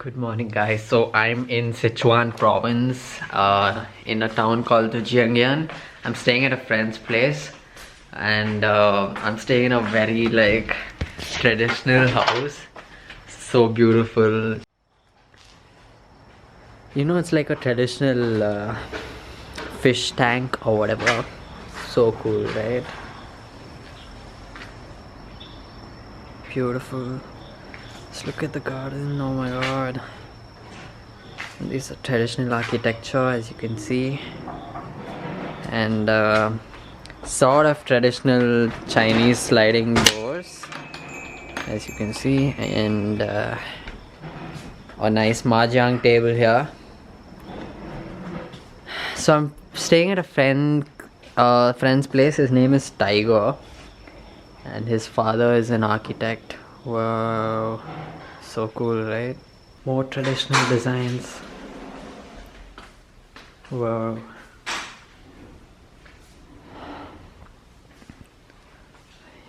Good morning, guys. So I'm in Sichuan province, in a town called Jiangyan. I'm staying at a friend's place, and I'm staying in a very traditional house. So beautiful. You know, it's like a traditional fish tank or whatever. So cool, right? Beautiful. Just look at the garden. Oh my god. This is traditional architecture, as you can see, and sort of traditional Chinese sliding doors, as you can see, and a nice mahjong table here. So I'm staying at a friend's place. His name is Tiger, and his father is an architect. Wow, so cool, right? More traditional designs. Wow.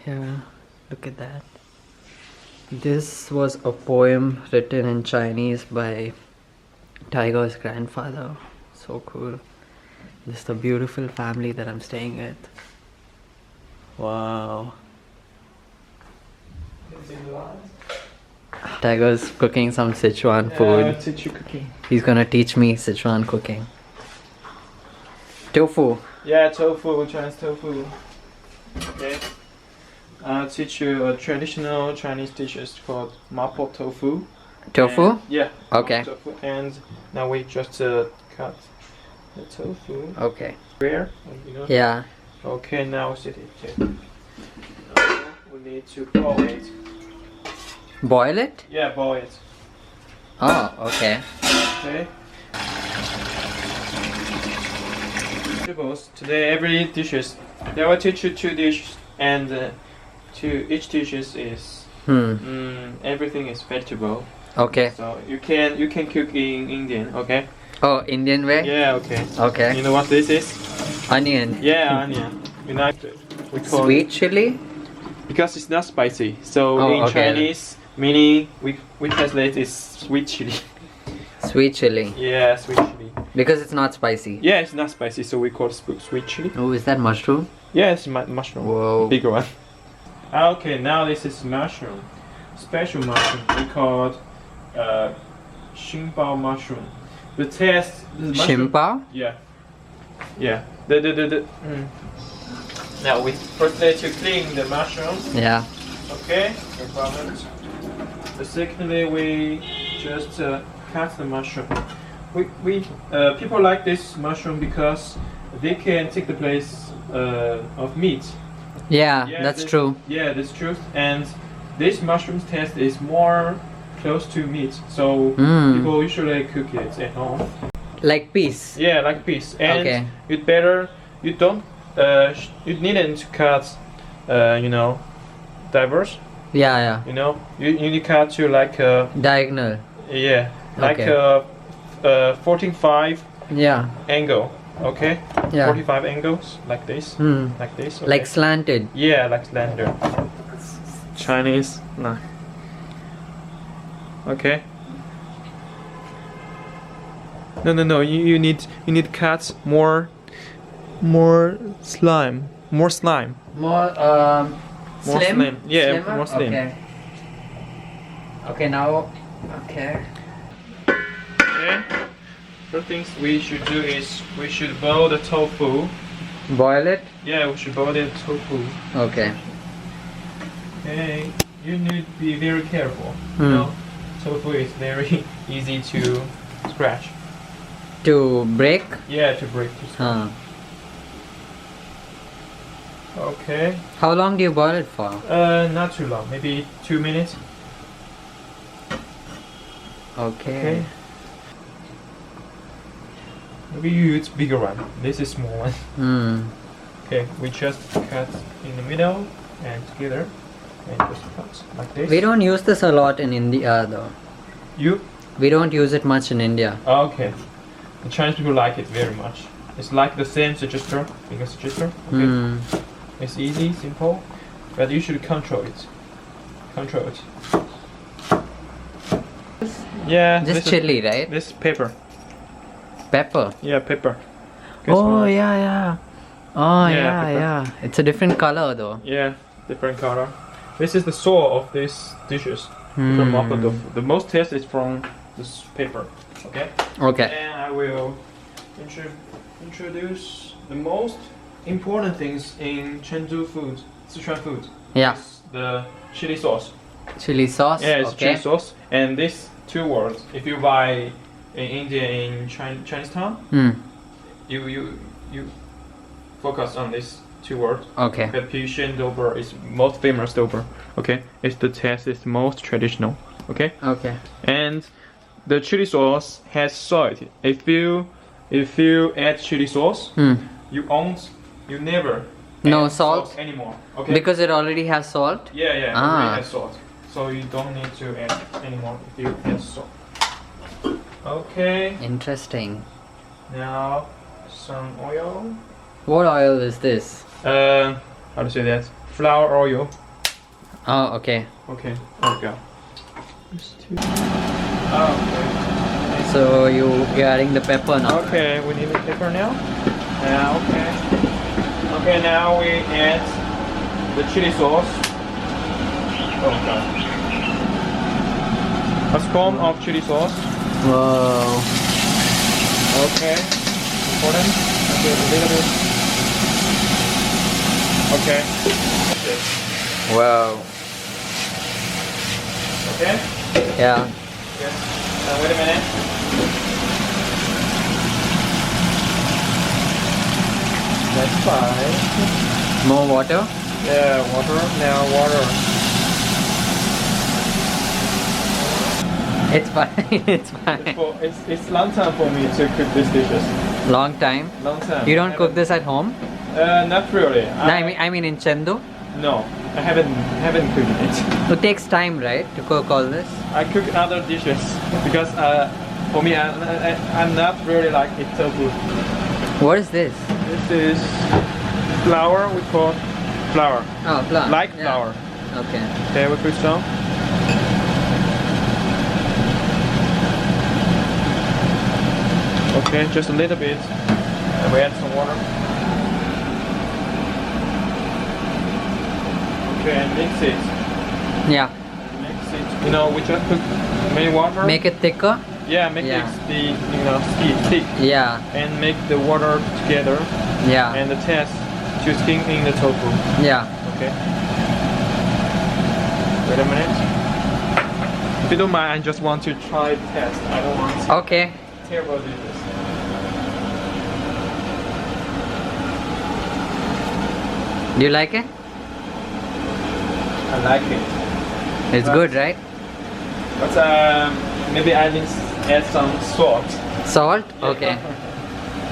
Yeah, look at that. This was a poem written in Chinese by Tiger's grandfather. So cool. This is the beautiful family that I'm staying with. Wow. Tiger's cooking some Sichuan food. Sichuan cooking. He's gonna teach me Sichuan cooking. Tofu. Yeah, tofu, Chinese tofu. Okay. I'll teach you a traditional Chinese dish called Mapo tofu. Tofu? And, yeah. Okay. Tofu. And now we just cut the tofu. Okay. Where? You know? Yeah. Okay, now set it. Okay. Now we need to boil it. Boil it? Yeah, boil it. Oh, okay. Okay. Today every dishes. They will teach you 2 dishes, and to each dishes is everything is vegetable. Okay. So you can cook in Indian, okay? Oh, Indian way? Yeah, okay. Okay. You know what this is? Onion. Yeah, onion. You know, we call Sweet chili? because it's not spicy. So Oh, in okay. Chinese, meaning we translate is sweet chili. Sweet chili. Yeah, sweet chili. Because it's not spicy. Yeah, it's not spicy, so we call it sweet chili. Oh, is that mushroom? Yeah, it's mushroom. Whoa. Bigger one. Okay, now this is mushroom. Special mushroom. We call it Xinbao mushroom. The taste. Shimpao? Yeah. Yeah. Now we first need to clean the mushroom. Yeah. Okay. No problem. Secondly, we just cut the mushroom. We people like this mushroom because they can take the place of meat. Yeah, that's true. Yeah, that's true. And this mushroom's taste is more close to meat, so people usually cook it at home. Like peas? Yeah, like piece. And Okay. you don't you needn't to cut diverse. Yeah, yeah. You know, you need to cut to like Diagonal. yeah, like Okay. 14.5 Yeah. angle. Okay. Yeah. 45 angles like this. Like this. Okay. Like slanted. Yeah, like slender. Chinese. No. Okay. No. You need cut more slime. More slime. More More slim. Yeah, Slimmer? more slim. Okay. Okay, now. Okay. Okay. First things we should do is we should boil the tofu. Boil it? Yeah, we should boil the tofu. Okay. Okay. You need to be very careful. You know, tofu is very easy to scratch. To break? Yeah, to break. To scratch. Okay. How long do you boil it for? Not too long. Maybe 2 minutes. Okay. Maybe you use bigger one. This is small one. Okay, we just cut in the middle and together, and just cut like this. We don't use this a lot in India though. We don't use it much in India. Okay. The Chinese people like it very much. It's like the same gesture, finger gesture. Okay. It's easy, simple, but you should control it. Yeah. Just chili, right? This is pepper. Pepper. Yeah, pepper. Can Oh smell it? yeah, yeah. Oh Yeah, yeah, pepper. It's a different color though. Yeah, different color. This is the soul of these dishes. From Mapo tofu. The most taste is from this pepper. Okay. Okay. And I will introduce the most important things in Chengdu food, Sichuan food. Yeah. It's the chili sauce. Chili sauce. Yeah, it's okay. chili sauce. And these two words, if you buy in India in Chinatown, you focus on these two words. Okay. The Fusion Dober is most famous Dober. Okay, it's the taste is most traditional. Okay. Okay. And the chili sauce has salt. If you add chili sauce, you never No add salt? anymore. Okay. Because it already has salt. Yeah, it Ah. already has salt, so you don't need to add anymore if you add salt. Okay. Interesting. Now some oil. What oil is this? How to say that? Flour oil. Oh, okay. Okay. There we go. Oh, So you're adding the pepper now. okay. We need the pepper now. Okay. Okay, now we add the chili sauce. Oh god. A spoon of chili sauce. Whoa. Okay. Important. Okay, a little bit. Okay. Wow. Okay. Yeah. Okay. Now wait a minute. That's fine. More water? Yeah, water. Now water. It's fine. It's fine. It's long time for me to cook these dishes. Long time. Long time. You don't cook this at home? Not really. No, I mean in Chengdu. No, I haven't cooked it. It takes time, right, to cook all this? I cook other dishes because for me I'm not really like it tofu. What is this? This is flour. We call flour. Oh, flour. Like Yeah. flour. Okay. Okay, we put some. Okay, just a little bit. And we add some water. Okay, and mix it. Yeah. Mix it. You know, we just put many water. Make it thicker? Yeah, make Yeah. it the thick Yeah. and make the water together Yeah. and the test to skin in the tofu. Yeah. Okay. Wait a minute. If you don't mind, I just want to try the test. I don't want to Okay. terrible dishes. Do you like it? I like it. It's good, right? But maybe I need to add some salt. Salt? Okay.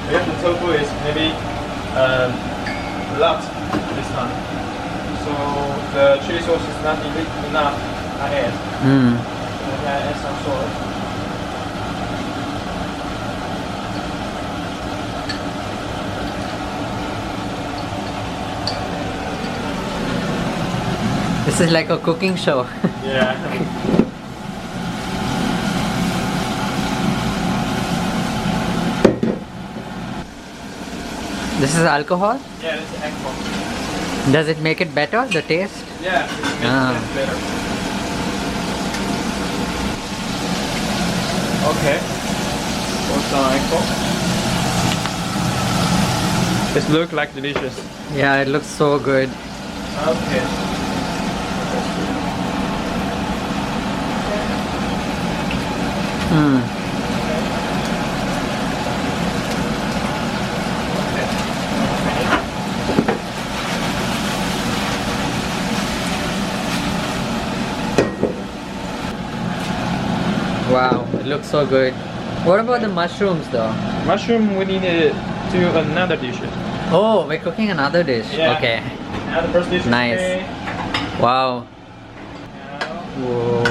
Because the tofu is maybe a lot this time. So the chili sauce is not enough. I add. Maybe I add some salt. This is like a cooking show. Yeah. This is alcohol? Yeah, this is alcohol. Does it make it better, the taste? Yeah, it makes it better. Okay. Put some alcohol. It looks like delicious. Yeah, it looks so good. Okay. Wow, it looks so good. What about the mushrooms though? Mushroom, we need to do another dish. Oh, we're cooking another dish. Yeah. Okay. Now the first dish. Nice. Okay. Wow. Now, Whoa.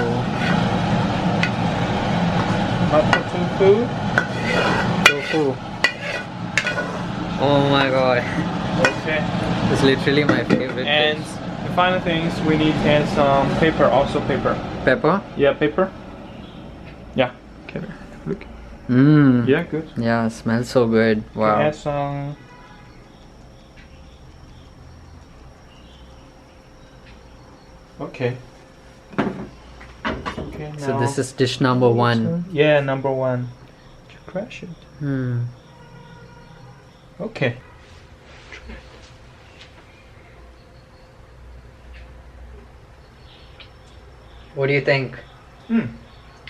Mapo tofu. Tofu. Oh my god. Okay. It's literally my favorite And dish. the final things, we need to add some pepper, also pepper. Pepper? Yeah, pepper. Yeah. Okay, look. Mmm. Yeah, good. Yeah, it smells so good. Wow. Add some. Okay. Okay. Now So this is dish number 1. Yeah, number 1. You crash it. Hmm. Okay. What do you think?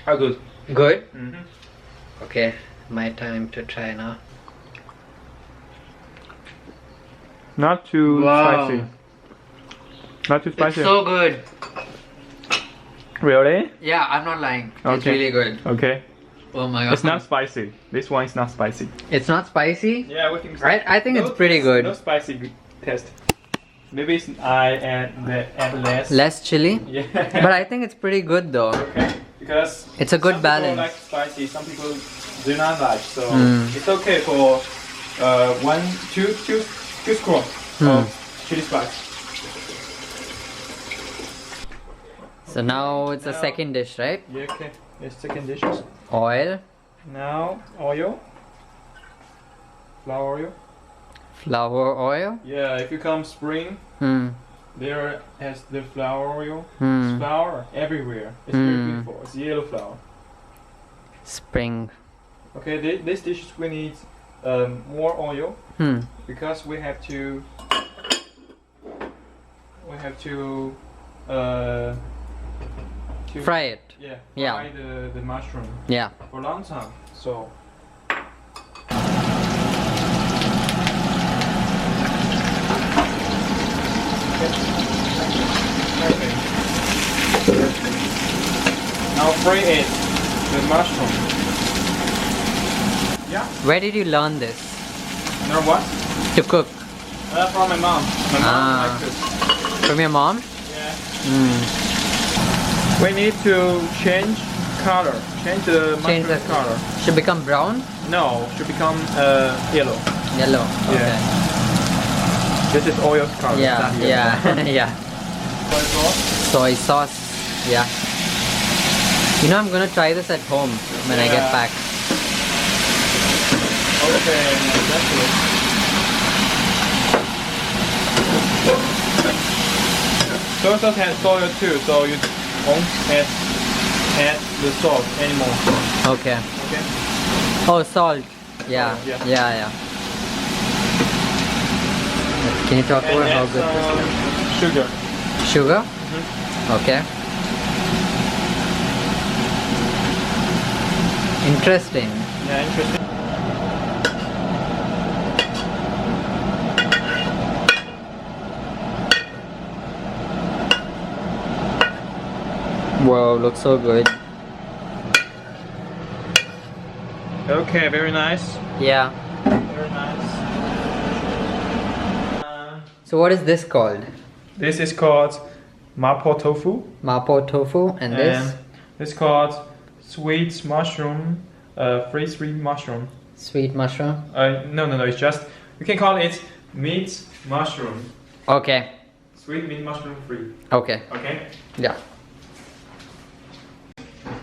How good? Good? Mm-hmm. Okay, my time to try now. Not too Wow. spicy. Not too It's spicy. so good. Really? Yeah, I'm not lying. It's Okay. really good. Okay. Oh my god. It's not spicy. This one is not spicy. It's not spicy? Yeah, we think. I think it's pretty good. No spicy taste. Maybe it's I add less. Less chili? Yeah. But I think it's pretty good though. Okay. Because It's a good some balance. people like spicy, some people do not like. So Mm. it's okay for two squash of chili spice. So now it's the Now- second dish, right? Yeah. Okay. It's second dishes. Oil, Now oil. Flour oil. flour oil. Yeah. If you come spring, Hmm. there has the flour oil. Hmm. It's flour everywhere. It's very Hmm. beautiful. It's yellow flour. Spring. Okay, this dish we need more oil Hmm. because we have to uh, Fry it. yeah Yeah. fry the mushroom Yeah. for a long time. So okay. Now fry it the mushroom. Yeah. Where did you learn this? You know what? To cook? From my mom. My mom Ah. likes it. From your mom? Yeah. Hmm. We need to change color. Change the Change mushroom the color. Should become brown? No, should become yellow. Yellow. Okay. This is oil's color. Yeah. not yellow. Yeah. Yeah. Soy sauce. Soy sauce. Yeah. You know I'm gonna try this at home when I get Yeah. back. Okay, that's it. Soy sauce has soy too, so you won't add the salt anymore. Okay. Okay. Oh, salt. Yeah. Salt, yeah. Yeah. Can you talk And about how add good this some sugar. is? Sugar? Okay. Interesting. Yeah, interesting. Wow, looks so good. Okay, very nice. Yeah. Very nice. So what is this called? This is called Mapo tofu. Mapo tofu and this? This is called sweet mushroom, free sweet mushroom. Sweet mushroom? No, it's just, you can call it meat mushroom. Okay. Sweet meat mushroom free. Okay. Okay? Yeah.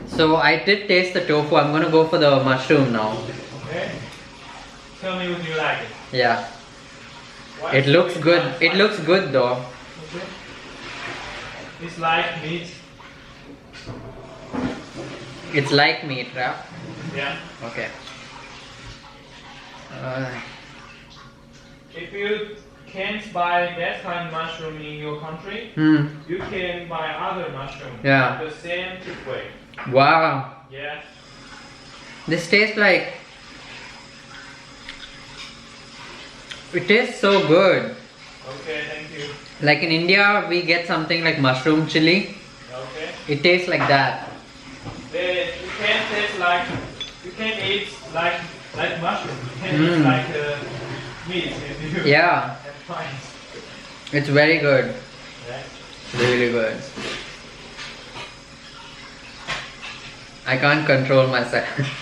So I did taste the tofu. I'm gonna go for the mushroom now. Okay. Tell me what you like it. Yeah. What It looks sweet good. mushroom? It looks good though. Okay. It's like meat. It's like meat, right? Yeah. Okay. If you can't buy that kind of mushroom in your country, Hmm. you can buy other mushroom. Yeah. The same way. Wow. Yeah. This tastes like. It tastes so good. Okay, thank you. Like in India, we get something like mushroom chili. Okay. It tastes like that. You can't taste like, you can't eat like mushroom. You can't eat like meat if you Yeah. have fine. It's very good. Yeah. Really good. I can't control myself.